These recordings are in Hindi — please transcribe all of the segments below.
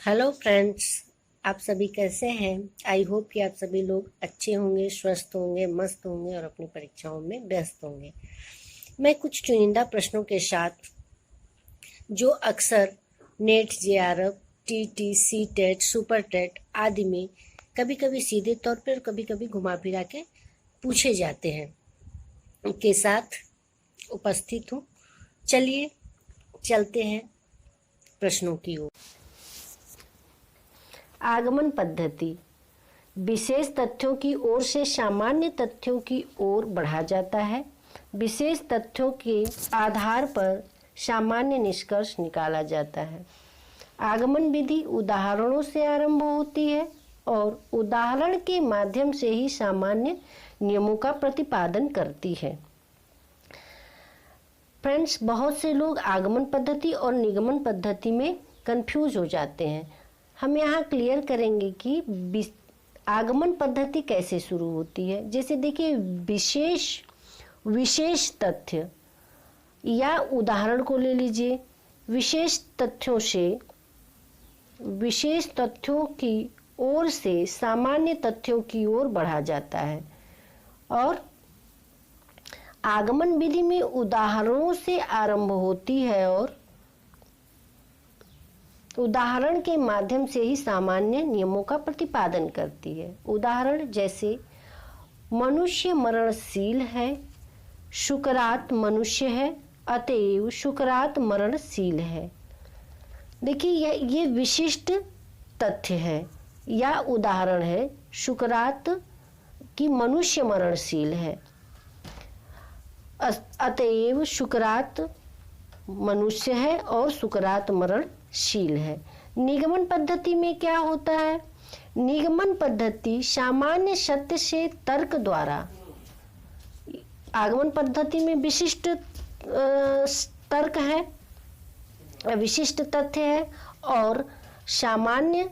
हेलो फ्रेंड्स, आप सभी कैसे हैं। आई होप कि आप सभी लोग अच्छे होंगे, स्वस्थ होंगे, मस्त होंगे और अपनी परीक्षाओं में व्यस्त होंगे। मैं कुछ चुनिंदा प्रश्नों के साथ जो अक्सर NET, JRF, TT, CTET, super TET आदि में कभी कभी सीधे तौर पर और कभी कभी घुमा फिरा के पूछे जाते हैं के साथ उपस्थित हूँ। चलिए चलते हैं प्रश्नों की ओर। आगमन पद्धति विशेष तथ्यों की ओर से सामान्य तथ्यों की ओर बढ़ा जाता है। विशेष तथ्यों के आधार पर सामान्य निष्कर्ष निकाला जाता है। आगमन विधि उदाहरणों से आरंभ होती है और उदाहरण के माध्यम से ही सामान्य नियमों का प्रतिपादन करती है। फ्रेंड्स, बहुत से लोग आगमन पद्धति और निगमन पद्धति में कंफ्यूज हो जाते हैं। हम यहाँ क्लियर करेंगे कि आगमन पद्धति कैसे शुरू होती है। जैसे देखिए, विशेष तथ्य या उदाहरण को ले लीजिए। विशेष तथ्यों की ओर से सामान्य तथ्यों की ओर बढ़ा जाता है और आगमन विधि में उदाहरणों से आरंभ होती है और उदाहरण के माध्यम से ही सामान्य नियमों का प्रतिपादन करती है। उदाहरण जैसे मनुष्य मरणशील है, सुकरात मनुष्य है, अतएव सुकरात मरणशील है। देखिए, ये विशिष्ट तथ्य है या उदाहरण है। सुकरात की मनुष्य मरणशील है, अतएव सुकरात मनुष्य है और सुकरात मरणशील है। निगमन पद्धति में क्या होता है? निगमन पद्धति सामान्य सत्य से तर्क द्वारा, आगमन पद्धति में विशिष्ट तर्क है, विशिष्ट तथ्य है और सामान्य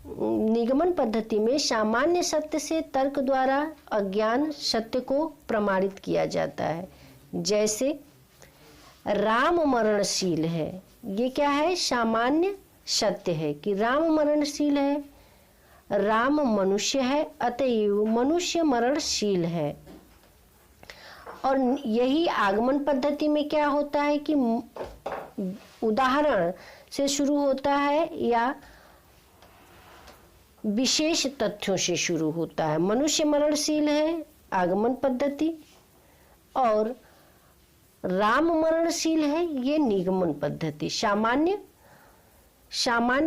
निगमन पद्धति में सामान्य सत्य से तर्क द्वारा अज्ञान सत्य को प्रमाणित किया जाता है। जैसे राम मरणशील है, ये क्या है? सामान्य सत्य है कि राम मरणशील है। राम मनुष्य है, अतएव मनुष्य मरणशील है। और यही आगमन पद्धति में क्या होता है कि उदाहरण से शुरू होता है या विशेष तथ्यों से शुरू होता है। मनुष्य मरणशील है आगमन पद्धति और राम मरणशील है ये निगमन पद्धति। सामान्य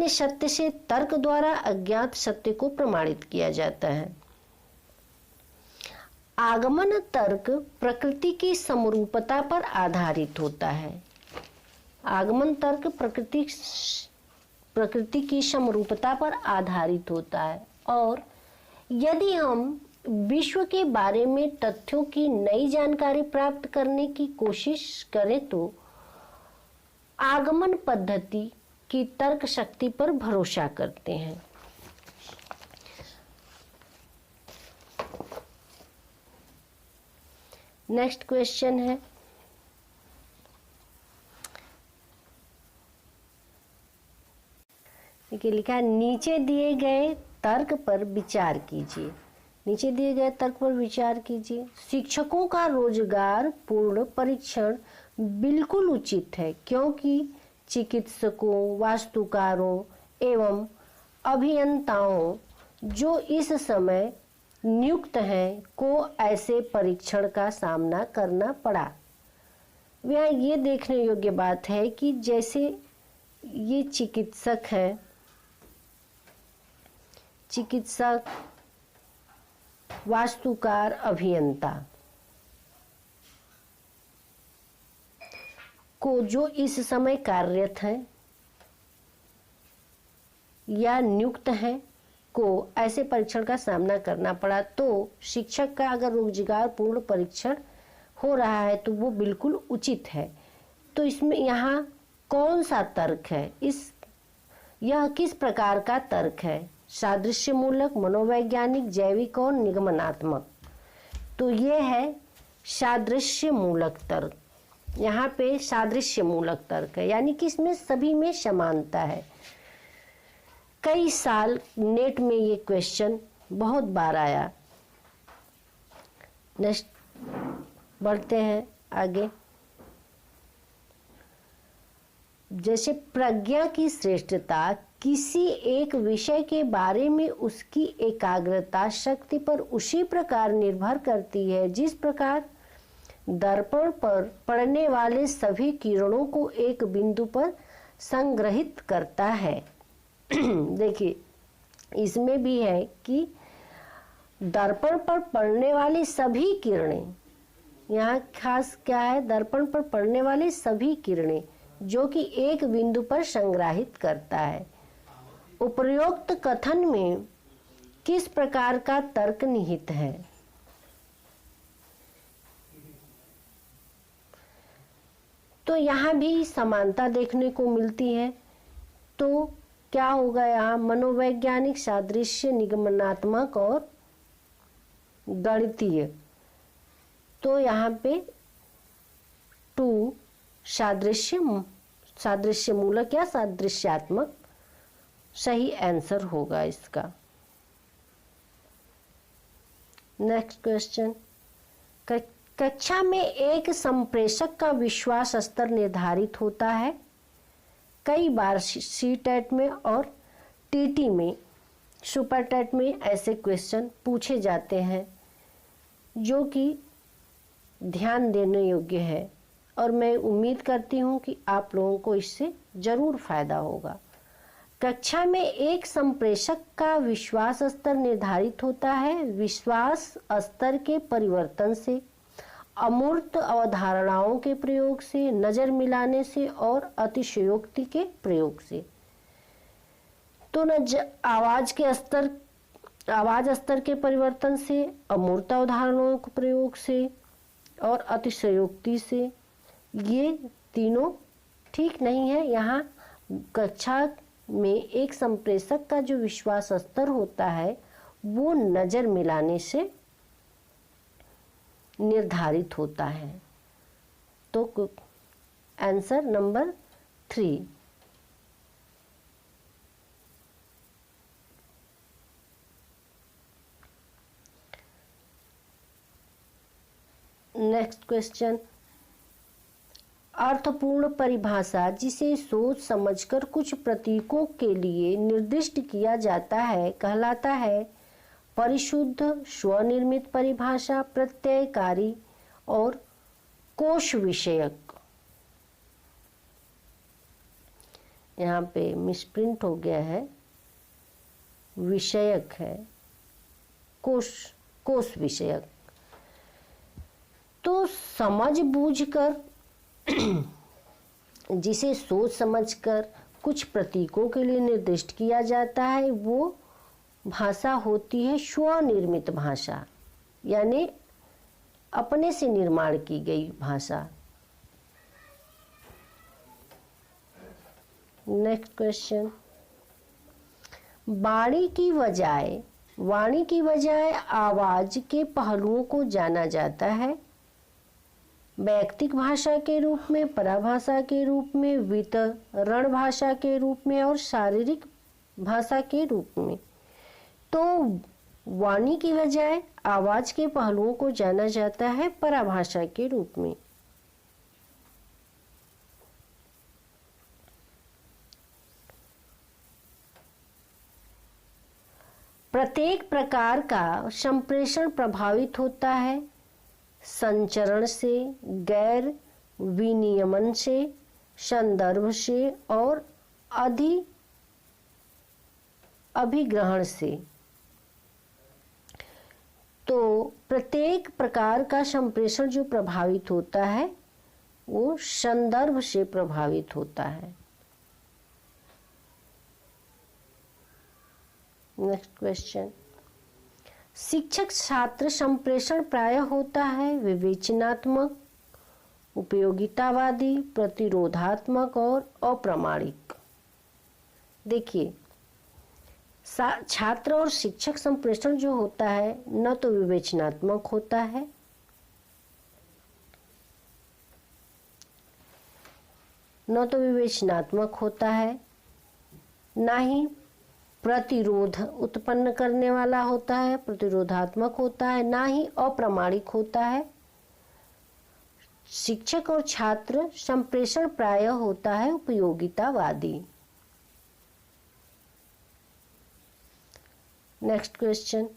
सत्य से तर्क द्वारा अज्ञात सत्य को प्रमाणित किया जाता है। आगमन तर्क प्रकृति की समरूपता पर आधारित होता है। आगमन तर्क प्रकृति की समरूपता पर आधारित होता है और यदि हम विश्व के बारे में तथ्यों की नई जानकारी प्राप्त करने की कोशिश करें तो आगमन पद्धति की तर्क शक्ति पर भरोसा करते हैं। नेक्स्ट क्वेश्चन है, देखिए लिखा है, नीचे दिए गए तर्क पर विचार कीजिए। नीचे दिए गए तर्क पर विचार कीजिए। शिक्षकों का रोजगार पूर्ण परीक्षण बिल्कुल उचित है क्योंकि चिकित्सकों, वास्तुकारों एवं अभियंताओं जो इस समय नियुक्त हैं को ऐसे परीक्षण का सामना करना पड़ा। यहाँ ये देखने योग्य बात है कि जैसे ये चिकित्सक हैं, चिकित्सक, वास्तुकार, अभियंता को जो इस समय कार्यरत हैं या नियुक्त हैं को ऐसे परीक्षण का सामना करना पड़ा, तो शिक्षक का अगर रोजगार पूर्ण परीक्षण हो रहा है तो वो बिल्कुल उचित है। तो इसमें यहाँ कौन सा तर्क है? यह किस प्रकार का तर्क है? सादृश्य मूलक, मनोवैज्ञानिक, जैविक और निगमनात्मक। तो ये है सादृश्य मूलक तर्क। यहाँ पे सादृश्य मूलक तर्क है, यानी कि इसमें सभी में समानता है। कई साल नेट में ये क्वेश्चन बहुत बार आया। नेक्स्ट बढ़ते हैं आगे। जैसे प्रज्ञा की श्रेष्ठता किसी एक विषय के बारे में उसकी एकाग्रता शक्ति पर उसी प्रकार निर्भर करती है जिस प्रकार दर्पण पर पड़ने वाले सभी किरणों को एक बिंदु पर संग्रहित करता है। देखिए इसमें भी है कि दर्पण पर पड़ने वाली सभी किरणें, यहाँ खास क्या है, दर्पण पर पड़ने वाली सभी किरणें जो कि एक बिंदु पर संग्रहित करता है। उपरोक्त कथन में किस प्रकार का तर्क निहित है? तो यहाँ भी समानता देखने को मिलती है। तो क्या होगा यहाँ? मनोवैज्ञानिक, सादृश्य, निगमनात्मक और गणितीय। तो यहाँ पे 2 सादृश्य मूलक या सादृश्यात्मक सही आंसर होगा इसका। Next question. कक्षा में एक संप्रेषक का विश्वास स्तर निर्धारित होता है। कई बार सीटेट में और टीटी में, सुपर टेट में ऐसे क्वेश्चन पूछे जाते हैं जो कि ध्यान देने योग्य है और मैं उम्मीद करती हूँ कि आप लोगों को इससे जरूर फायदा होगा। कक्षा में एक संप्रेषक का विश्वास स्तर निर्धारित होता है विश्वास स्तर के परिवर्तन से, अमूर्त अवधारणाओं के प्रयोग से, नजर मिलाने से और अतिशयोक्ति के प्रयोग से। तो आवाज स्तर के परिवर्तन से, अमूर्त अवधारणाओं के प्रयोग से और अतिशयोक्ति से, ये तीनों ठीक नहीं है। यहाँ कक्षा में एक संप्रेषक का जो विश्वास स्तर होता है वो नजर मिलाने से निर्धारित होता है। तो आंसर नंबर 3। Next question. अर्थपूर्ण परिभाषा जिसे सोच समझकर कुछ प्रतीकों के लिए निर्दिष्ट किया जाता है कहलाता है परिशुद्ध, स्वनिर्मित परिभाषा, प्रत्ययकारी और कोश विषयक। यहाँ पे मिसप्रिंट हो गया है, विषयक है, कोश विषयक। तो समझ बूझकर जिसे सोच समझकर कुछ प्रतीकों के लिए निर्दिष्ट किया जाता है वो भाषा होती है स्वनिर्मित भाषा, यानी अपने से निर्माण की गई भाषा। Next question. वाणी की बजाय आवाज के पहलुओं को जाना जाता है वैयक्तिक भाषा के रूप में, पराभाषा के रूप में, वितरण भाषा के रूप में और शारीरिक भाषा के रूप में। तो वाणी की बजाय आवाज के पहलुओं को जाना जाता है पराभाषा के रूप में। प्रत्येक प्रकार का संप्रेषण प्रभावित होता है संचरण से, गैर विनियमन से, संदर्भ से और अभिग्रहण से। तो प्रत्येक प्रकार का संप्रेषण जो प्रभावित होता है वो संदर्भ से प्रभावित होता है। Next question. शिक्षक छात्र संप्रेषण प्रायः होता है विवेचनात्मक, उपयोगितावादी, प्रतिरोधात्मक और अप्रामाणिक। देखिए छात्र और शिक्षक संप्रेषण जो होता है न तो विवेचनात्मक होता है न ही प्रतिरोध उत्पन्न करने वाला होता है, प्रतिरोधात्मक होता है, ना ही अप्रामाणिक होता है। शिक्षक और छात्र संप्रेषण प्रायः होता है उपयोगितावादी। नेक्स्ट क्वेश्चन,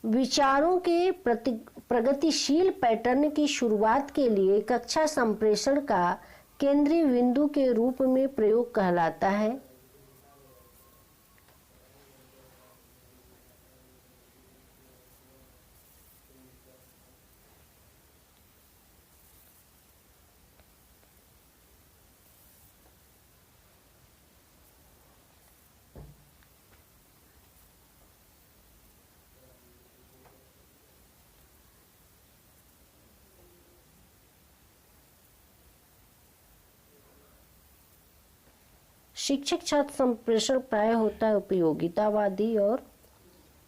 विचारों के प्रगतिशील पैटर्न की शुरुआत के लिए कक्षा संप्रेषण का केंद्रीय बिंदु के रूप में प्रयोग कहलाता है। शिक्षक छात्र संप्रेषण प्राय होता है उपयोगितावादी। और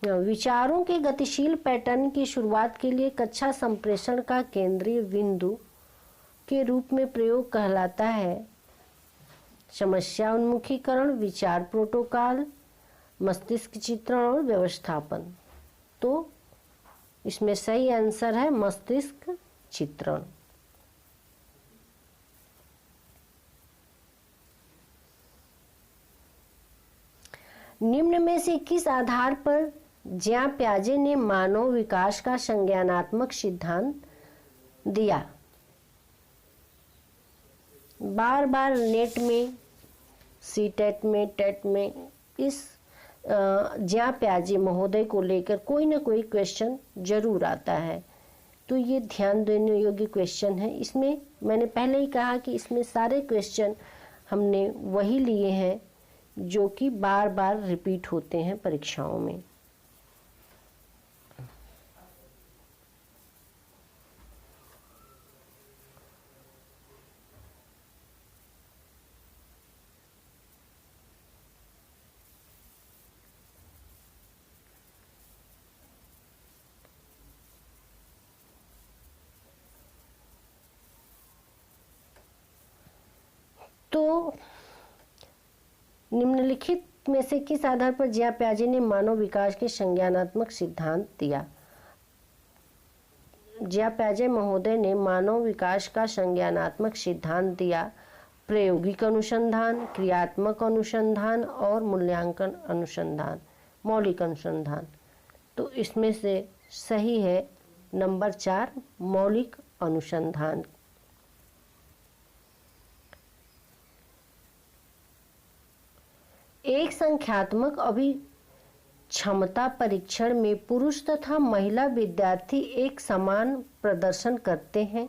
विचारों के गतिशील पैटर्न की शुरुआत के लिए कक्षा संप्रेषण का केंद्रीय बिंदु के रूप में प्रयोग कहलाता है समस्या उन्मुखीकरण, विचार प्रोटोकॉल, मस्तिष्क चित्रण और व्यवस्थापन। तो इसमें सही आंसर है मस्तिष्क चित्रण। निम्न में से किस आधार पर ज्यां प्याजे ने मानव विकास का संज्ञानात्मक सिद्धांत दिया? बार बार नेट में, सीटेट में, टेट में इस ज्यां प्याजे महोदय को लेकर कोई ना कोई क्वेश्चन जरूर आता है, तो ये ध्यान देने योग्य क्वेश्चन है। इसमें मैंने पहले ही कहा कि इसमें सारे क्वेश्चन हमने वही लिए हैं जो कि बार बार रिपीट होते हैं परीक्षाओं में। तो निम्नलिखित में से किस आधार पर ज्यां प्याजे ने मानव विकास के संज्ञानात्मक सिद्धांत दिया? ज्यां प्याजे महोदय ने मानव विकास का संज्ञानात्मक सिद्धांत दिया प्रायोगिक अनुसंधान, क्रियात्मक अनुसंधान और मूल्यांकन अनुसंधान, मौलिक अनुसंधान। तो इसमें से सही है नंबर 4 मौलिक अनुसंधान। एक संख्यात्मक अभिक्षमता परीक्षण में पुरुष तथा महिला विद्यार्थी एक समान प्रदर्शन करते हैं।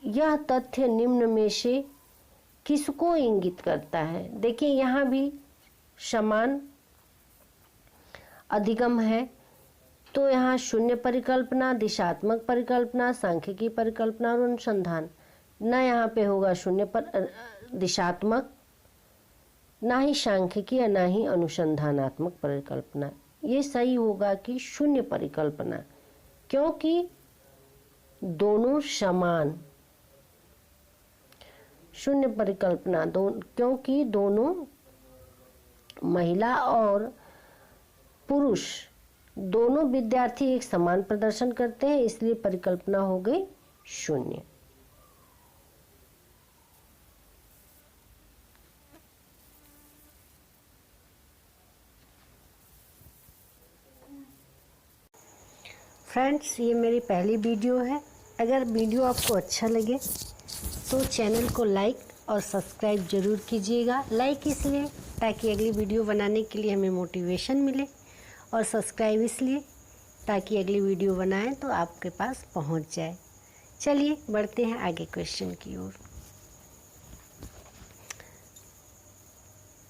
यह तथ्य निम्न में से किसको इंगित करता है? देखिए यहाँ भी समान अधिगम है, तो यहाँ शून्य परिकल्पना, दिशात्मक परिकल्पना, सांख्यिकी परिकल्पना और अनुसंधान। न यहाँ पे होगा शून्य पर दिशात्मक, ना ही सांख्यिकी या ना ही अनुसंधानात्मक परिकल्पना। ये सही होगा कि शून्य परिकल्पना, क्योंकि दोनों समान। शून्य परिकल्पना क्योंकि दोनों महिला और पुरुष दोनों विद्यार्थी एक समान प्रदर्शन करते हैं, इसलिए परिकल्पना हो गई शून्य। फ्रेंड्स, ये मेरी पहली वीडियो है। अगर वीडियो आपको अच्छा लगे तो चैनल को लाइक और सब्सक्राइब ज़रूर कीजिएगा। लाइक इसलिए ताकि अगली वीडियो बनाने के लिए हमें मोटिवेशन मिले, और सब्सक्राइब इसलिए ताकि अगली वीडियो बनाएं तो आपके पास पहुंच जाए। चलिए बढ़ते हैं आगे क्वेश्चन की ओर।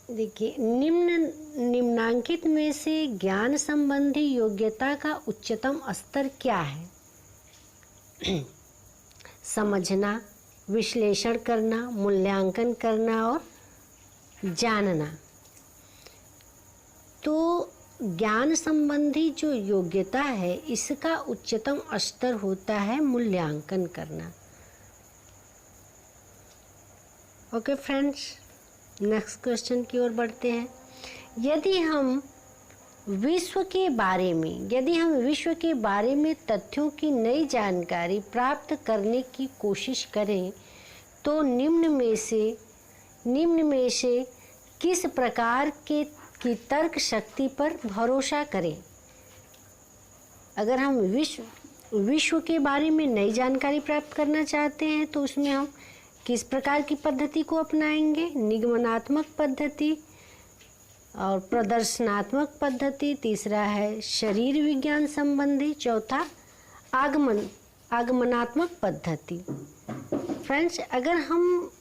देखिए, निम्नांकित में से ज्ञान संबंधी योग्यता का उच्चतम स्तर क्या है? समझना, विश्लेषण करना, मूल्यांकन करना और जानना। तो ज्ञान संबंधी जो योग्यता है इसका उच्चतम स्तर होता है मूल्यांकन करना। ओके फ्रेंड्स, नेक्स्ट क्वेश्चन की ओर बढ़ते हैं। यदि हम विश्व के बारे में तथ्यों की नई जानकारी प्राप्त करने की कोशिश करें तो निम्न में से किस प्रकार की तर्क शक्ति पर भरोसा करें? अगर हम विश्व के बारे में नई जानकारी प्राप्त करना चाहते हैं तो उसमें हम किस प्रकार की पद्धति को अपनाएंगे? निगमनात्मक पद्धति और प्रदर्शनात्मक पद्धति, तीसरा है शरीर विज्ञान संबंधी, चौथा आगमनात्मक पद्धति। फ्रेंड्स, अगर हम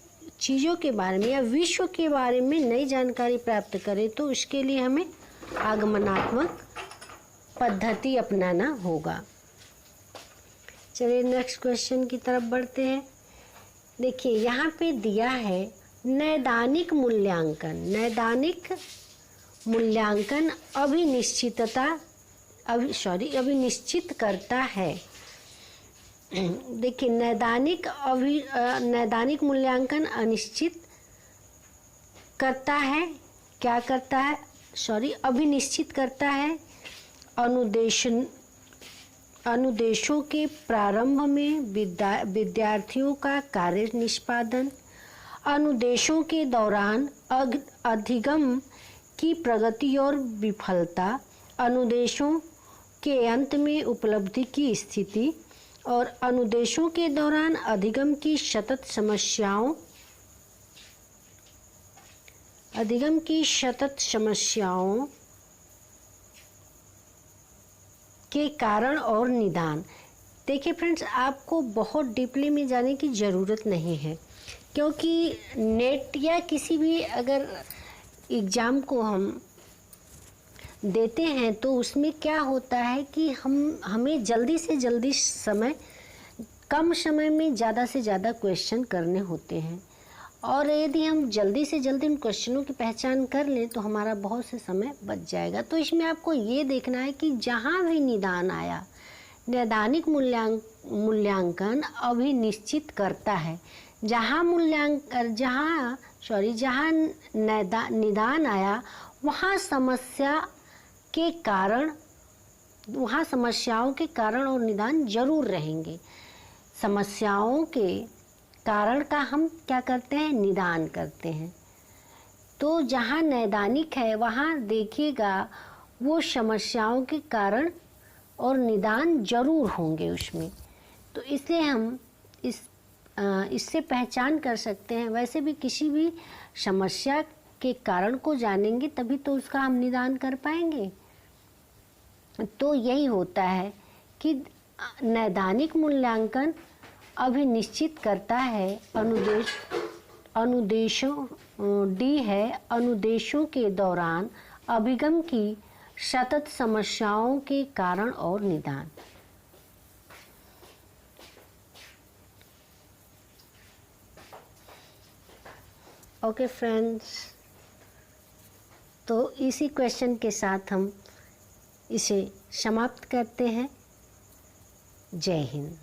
चीज़ों के बारे में या विश्व के बारे में नई जानकारी प्राप्त करें तो उसके लिए हमें आगमनात्मक पद्धति अपनाना होगा। चलिए नेक्स्ट क्वेश्चन की तरफ बढ़ते हैं। देखिए यहाँ पे दिया है नैदानिक मूल्यांकन अभिनिश्चित करता है। देखिए नैदानिक मूल्यांकन अनिश्चित करता है, क्या करता है? अभिनिश्चित करता है अनुदेशों के प्रारंभ में विद्यार्थियों का कार्य निष्पादन, अनुदेशों के दौरान अधिगम की प्रगति और विफलता, अनुदेशों के अंत में उपलब्धि की स्थिति और अनुदेशों के दौरान अधिगम की सतत समस्याओं के कारण और निदान। देखिए फ्रेंड्स, आपको बहुत डीपली में जाने की ज़रूरत नहीं है, क्योंकि नेट या किसी भी अगर एग्ज़ाम को हम देते हैं तो उसमें क्या होता है कि हमें जल्दी से जल्दी कम समय में ज़्यादा से ज़्यादा क्वेश्चन करने होते हैं, और यदि हम जल्दी से जल्दी उन क्वेश्चनों की पहचान कर लें तो हमारा बहुत से समय बच जाएगा। तो इसमें आपको ये देखना है कि जहाँ भी निदान आया, नैदानिक मूल्यांकन अभिनिश्चित करता है। जहाँ निदान आया वहाँ समस्याओं के कारण और निदान जरूर रहेंगे। समस्याओं के कारण का हम क्या करते हैं? निदान करते हैं। तो जहाँ नैदानिक है वहाँ देखिएगा वो समस्याओं के कारण और निदान जरूर होंगे उसमें। तो इसलिए हम इससे पहचान कर सकते हैं। वैसे भी किसी भी समस्या के कारण को जानेंगे तभी तो उसका हम निदान कर पाएंगे। तो यही होता है कि नैदानिक मूल्यांकन अभिनिश्चित करता है अनुदेशों के दौरान अभिगम की सतत समस्याओं के कारण और निदान। ओके फ्रेंड्स, तो इसी क्वेश्चन के साथ हम इसे समाप्त करते हैं। जय हिंद।